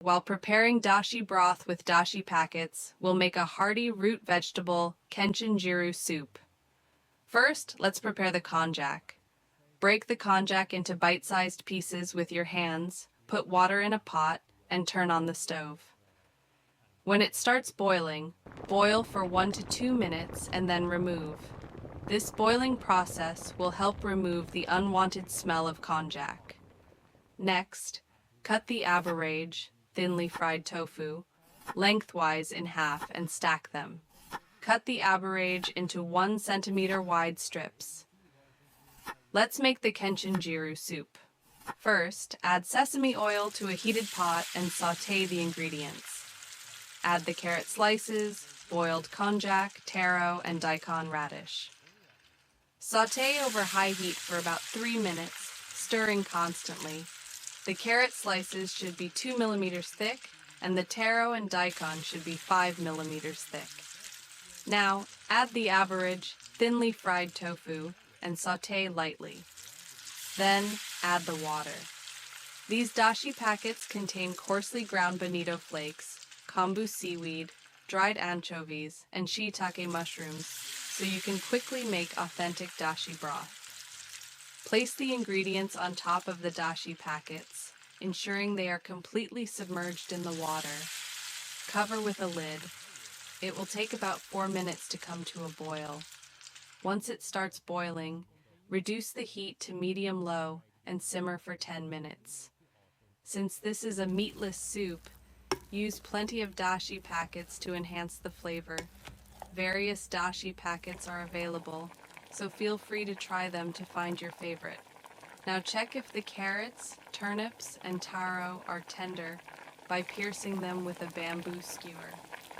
While preparing dashi broth with dashi packets, we'll make a hearty root vegetable Kenchin-jiru soup. First, let's prepare the konjac. Break the konjac into bite-sized pieces with your hands, put water in a pot, and turn on the stove. When it starts boiling, boil for 1 to 2 minutes and then remove. This boiling process will help remove the unwanted smell of konjac. Next, cut the aborage, thinly fried tofu, lengthwise in half and stack them. Cut the aborage into 1 centimeter wide strips. Let's make the Kenchin-jiru soup. First, add sesame oil to a heated pot and sauté the ingredients. Add the carrot slices, boiled konjac, taro, and daikon radish. Sauté over high heat for about 3 minutes, stirring constantly. The carrot slices should be 2 millimeters thick, and the taro and daikon should be 5 millimeters thick. Now, add the aborage, thinly fried tofu, and sauté lightly. Then, add the water. These dashi packets contain coarsely ground bonito flakes, kombu seaweed, dried anchovies, and shiitake mushrooms, so you can quickly make authentic dashi broth. Place the ingredients on top of the dashi packets, ensuring they are completely submerged in the water. Cover with a lid. It will take about 4 minutes to come to a boil. Once it starts boiling, reduce the heat to medium-low and simmer for 10 minutes. Since this is a meatless soup, use plenty of dashi packets to enhance the flavor. Various dashi packets are available, so feel free to try them to find your favorite. Now check if the carrots, turnips, and taro are tender by piercing them with a bamboo skewer.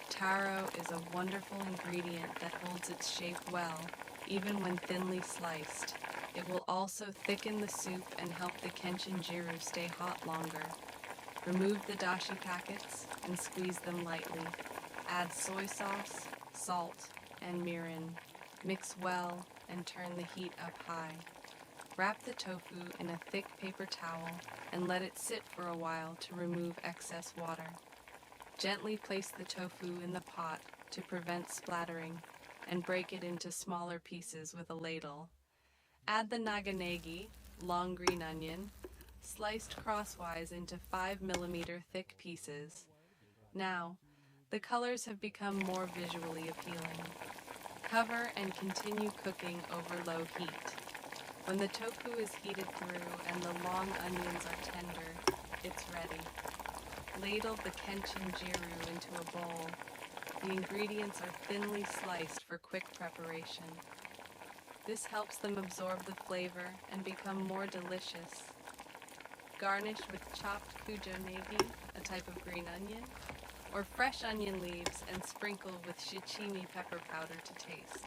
Taro is a wonderful ingredient that holds its shape well, even when thinly sliced. It will also thicken the soup and help the Kenchin-jiru stay hot longer. Remove the dashi packets and squeeze them lightly. Add soy sauce, salt, and mirin. Mix well and turn the heat up high. Wrap the tofu in a thick paper towel and let it sit for a while to remove excess water. Gently place the tofu in the pot to prevent splattering and break it into smaller pieces with a ladle. Add the naganegi, long green onion, sliced crosswise into 5 millimeter thick pieces. Now, the colors have become more visually appealing. Cover and continue cooking over low heat. When the tofu is heated through and the long onions are tender, it's ready. Ladle the Kenchin-jiru into a bowl. The ingredients are thinly sliced for quick preparation. This helps them absorb the flavor and become more delicious. Garnish with chopped kujo negi, a type of green onion, or fresh onion leaves and sprinkle with shichimi pepper powder to taste.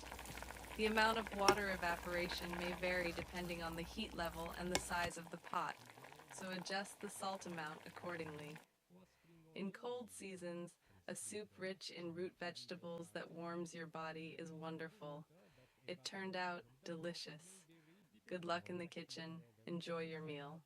The amount of water evaporation may vary depending on the heat level and the size of the pot, so adjust the salt amount accordingly. In cold seasons, a soup rich in root vegetables that warms your body is wonderful. It turned out delicious. Good luck in the kitchen. Enjoy your meal.